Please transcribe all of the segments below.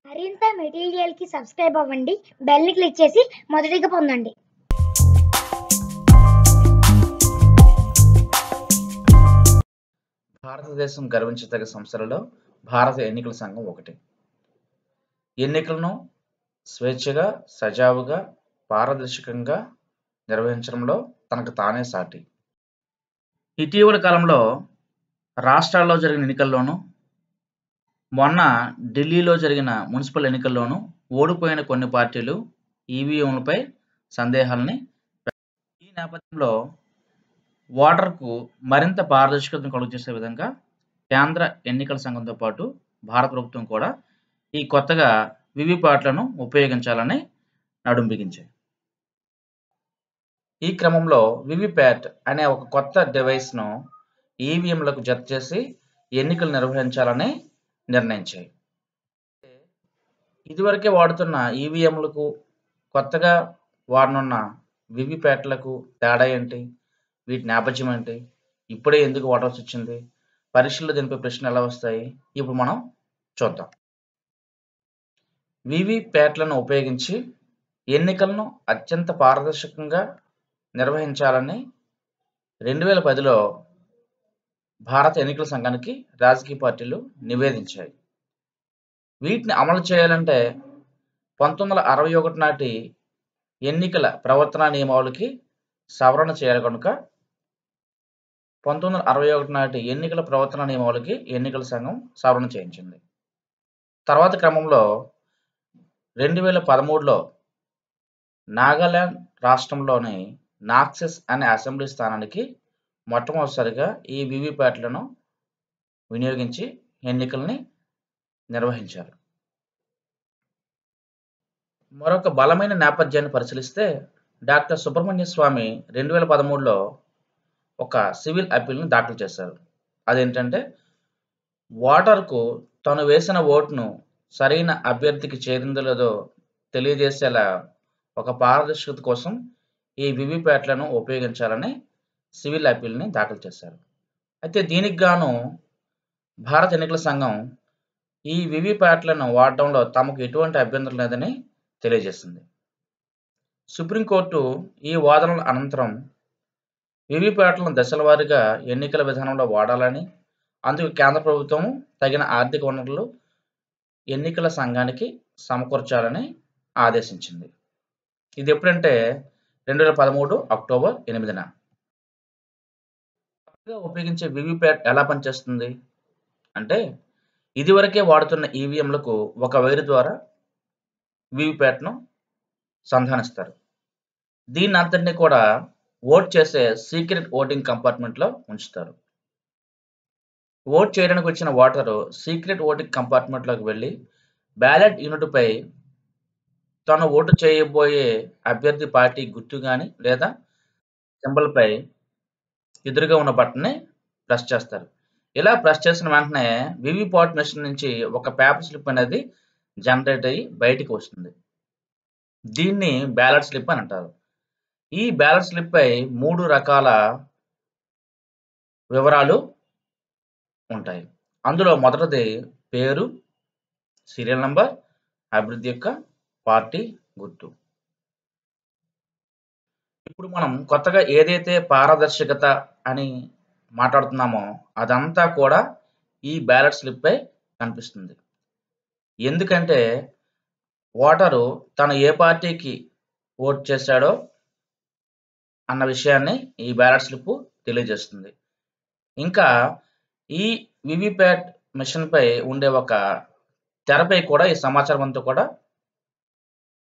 మరింత మెటీరియల్కి సబ్స్క్రైబ్ అవ్వండి, బెల్ని క్లిక్ చేసి మొదటిగా పొందండి. భారతదేశం గర్వించదగ్గ సంస్థలలో భారత ఎన్నికల సంఘం ఒకటి. ఎన్నికలను స్వేచ్ఛగా, సజావుగా, పారదర్శకంగా నిర్వహించడంలో తనకు తానే సాటి. ఇటీవల కాలంలో రాష్ట్రాల్లో జరిగిన ఎన్నికల్లోనూ, మొన్న ఢిల్లీలో జరిగిన మున్సిపల్ ఎన్నికల్లోనూ ఓడిపోయిన కొన్ని పార్టీలు ఈవీఎంలపై సందేహాలని ఈ నేపథ్యంలో ఓటర్కు మరింత పారదర్శకతను కలుగజేసే విధంగా కేంద్ర ఎన్నికల సంఘంతో పాటు భారత ప్రభుత్వం కూడా ఈ కొత్తగా వివిప్యాట్లను ఉపయోగించాలని నడుం బిగించాయి. ఈ క్రమంలో వివిప్యాట్ అనే ఒక కొత్త డివైస్ను ఈవీఎంలకు జత చేసి ఎన్నికలు నిర్వహించాలని నిర్ణయించాయి. ఇదివరకే వాడుతున్న ఈవీఎంలకు కొత్తగా వాడనున్న వివిప్యాట్లకు తేడా ఏంటి, వీటి నేపథ్యం ఏంటి, ఇప్పుడే ఎందుకు వాడాల్సి వచ్చింది, పరీక్షల్లో దీనిపై ప్రశ్నలు ఎలా వస్తాయి, ఇప్పుడు మనం చూద్దాం. వివిప్యాట్లను ఉపయోగించి ఎన్నికలను అత్యంత పారదర్శకంగా నిర్వహించాలని 2010లో భారత ఎన్నికల సంఘానికి రాజకీయ పార్టీలు నివేదించాయి. వీటిని అమలు చేయాలంటే 1961 నాటి ఎన్నికల ప్రవర్తన నియమావళికి సవరణ చేయాలి కనుక 1961 నాటి ఎన్నికల ప్రవర్తన నియమావళికి ఎన్నికల సంఘం సవరణ చేయించింది. తర్వాత క్రమంలో 2013లో నాగాలాండ్ రాష్ట్రంలోని నాక్సెస్ అనే అసెంబ్లీ స్థానానికి మొట్టమొదటిసారిగా ఈ వివిప్యాట్లను వినియోగించి ఎన్నికల్ని నిర్వహించారు. మరొక బలమైన నేపథ్యాన్ని పరిశీలిస్తే డాక్టర్ సుబ్రహ్మణ్య స్వామి 2013లో ఒక సివిల్ అప్పీల్ను దాఖలు చేశారు. అదేంటంటే ఓటర్కు తను వేసిన ఓటును సరైన అభ్యర్థికి చేరిందో లేదో తెలియజేసేలా ఒక పారదర్శకత కోసం ఈ వివిప్యాట్లను ఉపయోగించాలని సివిల్ అప్పీల్ని దాఖలు చేశారు. అయితే దీనికి గాను భారత ఎన్నికల సంఘం ఈ వివిప్యాట్లను వాడడంలో తమకు ఎటువంటి అభ్యంతరం లేదని తెలియజేసింది. సుప్రీంకోర్టు ఈ వాదనల అనంతరం వివిప్యాట్లను దశల వారీగా ఎన్నికల విధానంలో వాడాలని, అందుకు కేంద్ర ప్రభుత్వం తగిన ఆర్థిక వనరులు ఎన్నికల సంఘానికి సమకూర్చాలని ఆదేశించింది. ఇది ఎప్పుడంటే 2013 అక్టోబర్ 8న. ఉపయోగించే వివిప్యాట్ ఎలా పనిచేస్తుంది అంటే, ఇదివరకే వాడుతున్న ఈవీఎంలకు ఒక వైరు ద్వారా వివిప్యాట్ను సంధానిస్తారు. దీన్ని అంతటినీ కూడా ఓట్ చేసే సీక్రెట్ ఓటింగ్ కంపార్ట్మెంట్లో ఉంచుతారు. ఓట్ చేయడానికి వచ్చిన ఓటరు సీక్రెట్ ఓటింగ్ కంపార్ట్మెంట్లోకి వెళ్ళి బ్యాలెట్ యూనిట్పై తను ఓటు చేయబోయే అభ్యర్థి పార్టీ గుర్తు కానీ లేదా సింబల్పై ఎదురుగా ఉన్న బటన్ని ప్రెస్ చేస్తారు. ఇలా ప్రెస్ చేసిన వెంటనే వివిప్యాట్ మెషిన్ నుంచి ఒక పేపర్ స్లిప్ అనేది జనరేట్ అయ్యి బయటికి వస్తుంది. దీన్ని బ్యాలెట్ స్లిప్ అని అంటారు. ఈ బ్యాలెట్ స్లిప్పై 3 రకాల వివరాలు ఉంటాయి. అందులో మొదటిది పేరు, సీరియల్ నంబర్, అభ్యర్థి యొక్క పార్టీ గుర్తు. ఇప్పుడు మనం కొత్తగా ఏదైతే పారదర్శకత అని మాట్లాడుతున్నామో అదంతా కూడా ఈ బ్యాలెట్ స్లిప్పై కనిపిస్తుంది. ఎందుకంటే ఓటరు తను ఏ పార్టీకి ఓట్ చేశాడో అన్న విషయాన్ని ఈ బ్యాలెట్ స్లిప్ తెలియజేస్తుంది. ఇంకా ఈ వివిప్యాట్ మిషన్పై ఉండే ఒక తెరపై కూడా ఈ సమాచారం అంతా కూడా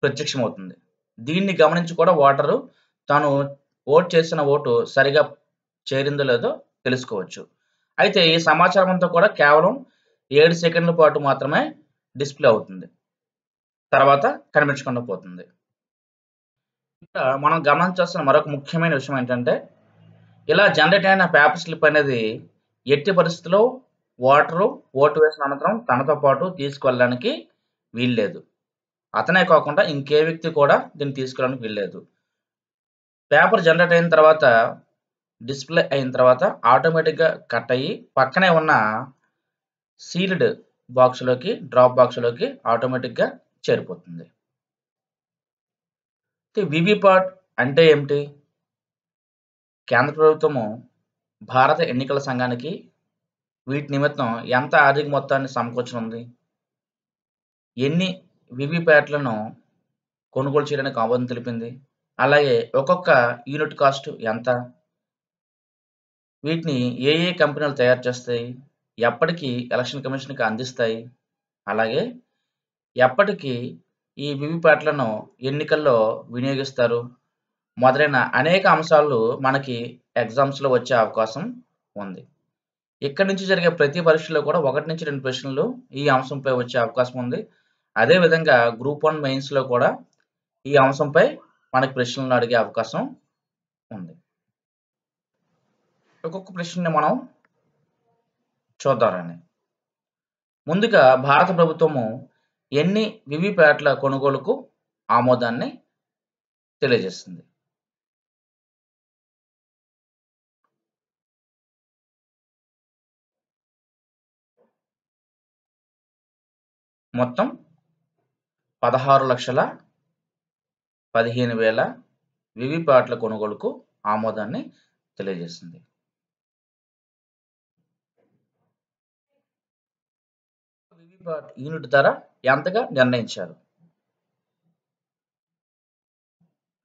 ప్రత్యక్షమవుతుంది. దీన్ని గమనించి కూడా ఓటరు తాను ఓట్ చేసిన ఓటు సరిగా చేరిందో లేదో తెలుసుకోవచ్చు. అయితే ఈ సమాచారం అంతా కూడా కేవలం 7 సెకండ్ల పాటు మాత్రమే డిస్ప్లే అవుతుంది, తర్వాత కనిపించకుండా పోతుంది. ఇక్కడ మనం గమనించాల్సిన మరొక ముఖ్యమైన విషయం ఏంటంటే, ఇలా జనరేట్ అయిన పేపర్ స్లిప్ అనేది ఎట్టి పరిస్థితుల్లో ఓటరు ఓటు వేసిన అనంతరం తనతో పాటు తీసుకెళ్ళడానికి వీల్లేదు. అతనే కాకుండా ఇంకే వ్యక్తి కూడా దీన్ని తీసుకెళ్ళడానికి వీల్లేదు. పేపర్ జనరేట్ అయిన తర్వాత డిస్ప్లే అయిన తర్వాత ఆటోమేటిక్గా కట్ అయ్యి పక్కనే ఉన్న సీల్డ్ బాక్స్లోకి డ్రాప్ బాక్స్లోకి ఆటోమేటిక్గా చేరిపోతుంది. వివిప్యాట్ అంటే ఏమిటి? కేంద్ర ప్రభుత్వము భారత ఎన్నికల సంఘానికి వీటి నిమిత్తం ఎంత ఆర్థిక మొత్తాన్ని సమకూర్చనుంది, ఎన్ని వివిప్యాట్లను కొనుగోలు చేయడానికి ఆమోదం తెలిపింది, అలాగే ఒక్కొక్క యూనిట్ కాస్ట్ ఎంత, వీటిని ఏ ఏ కంపెనీలు తయారు చేస్తాయి, ఎప్పటికి ఎలక్షన్ కమిషన్కి అందిస్తాయి, అలాగే ఎప్పటికి ఈ వివిప్యాట్లను ఎన్నికల్లో వినియోగిస్తారు, మొదలైన అనేక అంశాలు మనకి ఎగ్జామ్స్లో వచ్చే అవకాశం ఉంది. ఇక్కడి నుంచి జరిగే ప్రతి పరీక్షలో కూడా 1 నుంచి 2 ప్రశ్నలు ఈ అంశంపై వచ్చే అవకాశం ఉంది. అదేవిధంగా గ్రూప్ 1 మెయిన్స్లో కూడా ఈ అంశంపై మనకి ప్రశ్నలను అడిగే అవకాశం ఉంది. ఒక్కొక్క ప్రశ్నని మనం చూద్దామని. ముందుగా భారత ప్రభుత్వము ఎన్ని వివిప్యాట్ల కొనుగోలుకు ఆమోదాన్ని తెలియజేస్తుంది? మొత్తం 16,15,000 వివిప్యాట్ల కొనుగోలుకు ఆమోదాన్ని తెలియజేస్తుంది. వివిప్యాట్ యూనిట్ ధర ఎంతగా నిర్ణయించారు?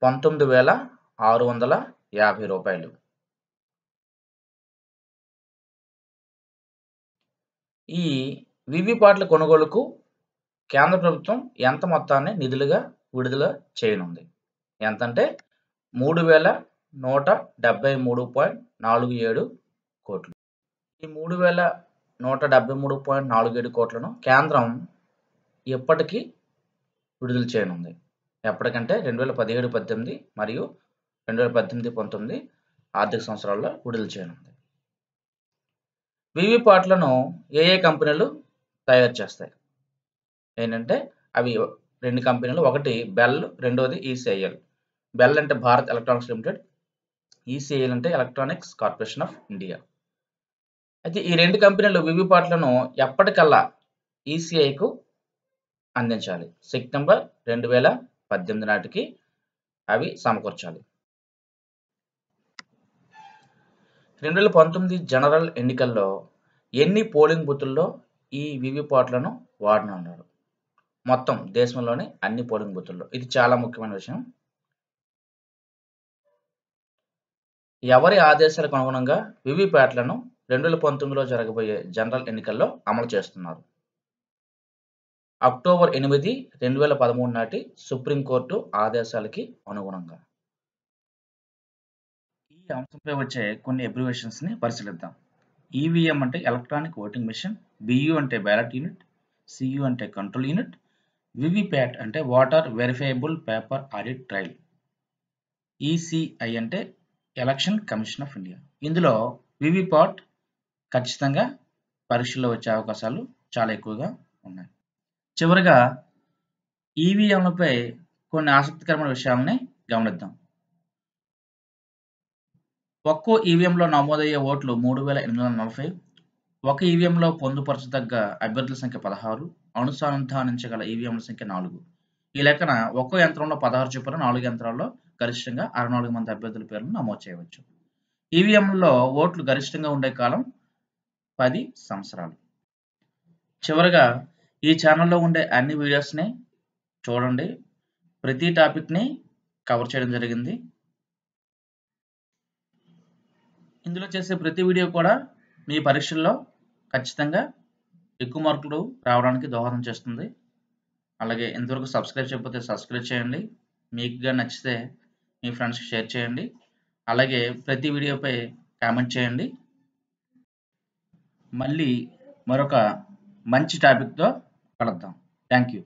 19,650 రూపాయలు. ఈ వివిప్యాట్ల కొనుగోలుకు కేంద్ర ప్రభుత్వం ఎంత మొత్తాన్ని నిధులుగా విడుదల చేయనుంది? ఎంతంటే 3,173.47 కోట్లు. ఈ 3,173.47 కోట్లను కేంద్రం ఎప్పటికి విడుదల చేయనుంది? ఎప్పటికంటే 2017-18 మరియు 2018-19 ఆర్థిక సంవత్సరాల్లో విడుదల చేయనుంది. వివిప్యాట్లను ఏ ఏ కంపెనీలు తయారు చేస్తాయి? ఏంటంటే అవి 2 కంపెనీలు, ఒకటి బెల్, రెండోది ఈసీఐఎల్. బెల్ అంటే భారత్ ఎలక్ట్రానిక్స్ లిమిటెడ్, ఈసీఐఎల్ అంటే ఎలక్ట్రానిక్స్ కార్పొరేషన్ ఆఫ్ ఇండియా. అయితే ఈ 2 కంపెనీలు వివిప్యాట్లను ఎప్పటికల్లా ఈసీఐకు అందించాలి? సెప్టెంబర్ 2018 నాటికి అవి సమకూర్చాలి. 2019 జనరల్ ఎన్నికల్లో ఎన్ని పోలింగ్ బూతుల్లో ఈ వివిప్యాట్లను వాడనున్నారు? మొత్తం దేశంలోని అన్ని పోలింగ్ బూతుల్లో. ఇది చాలా ముఖ్యమైన విషయం. ఎవరి ఆదేశాలకు అనుగుణంగా వివిప్యాట్లను 2019లో జరగబోయే జనరల్ ఎన్నికల్లో అమలు చేస్తున్నారు? అక్టోబర్ 8, 2013 నాటి సుప్రీంకోర్టు ఆదేశాలకి అనుగుణంగా. ఈ అంశంపై వచ్చే కొన్ని అబ్రివేషన్స్ని పరిశీలిద్దాం. ఈవీఎం అంటే ఎలక్ట్రానిక్ ఓటింగ్ మెషిన్, బియు అంటే బ్యాలెట్ యూనిట్, సియు అంటే కంట్రోల్ యూనిట్, వివిప్యాట్ అంటే water verifiable paper audit trial, ECI అంటే ఎలక్షన్ కమిషన్ ఆఫ్ ఇండియా. ఇందులో వివిప్యాట్ ఖచ్చితంగా పరీక్షల్లో వచ్చే అవకాశాలు చాలా ఎక్కువగా ఉన్నాయి. చివరిగా ఈవీఎంలపై కొన్ని ఆసక్తికరమైన విషయాలని గమనిద్దాం. ఒక్కో ఈవీఎంలో నమోదయ్యే ఓట్లు 3,840. ఒక ఈవీఎంలో పొందుపరచదగ్గ అభ్యర్థుల సంఖ్య 16, అనుసంధానించగల ఈవీఎంల సంఖ్య 4. ఈ లెక్కన ఒక్కో యంత్రంలో 16 చొప్పున 4 యంత్రాల్లో గరిష్టంగా 64 మంది అభ్యర్థుల పేర్లను నమోదు చేయవచ్చు. ఈవీఎంలలో ఓట్లు గరిష్టంగా ఉండే కాలం 10 సంవత్సరాలు. చివరగా ఈ ఛానల్లో ఉండే అన్ని వీడియోస్ని చూడండి. ప్రతి టాపిక్ని కవర్ చేయడం జరిగింది. ఇందులో చేసే ప్రతి వీడియో కూడా మీ పరీక్షల్లో ఖచ్చితంగా ఎక్కువ మార్కులు రావడానికి దోహదం చేస్తుంది. అలాగే ఇంతవరకు సబ్స్క్రైబ్ చేయకపోతే సబ్స్క్రైబ్ చేయండి. మీకు నచ్చితే మీ ఫ్రెండ్స్కి షేర్ చేయండి. అలాగే ప్రతి వీడియోపై కామెంట్ చేయండి. మళ్ళీ మరొక మంచి టాపిక్తో కలుద్దాం. Thank you.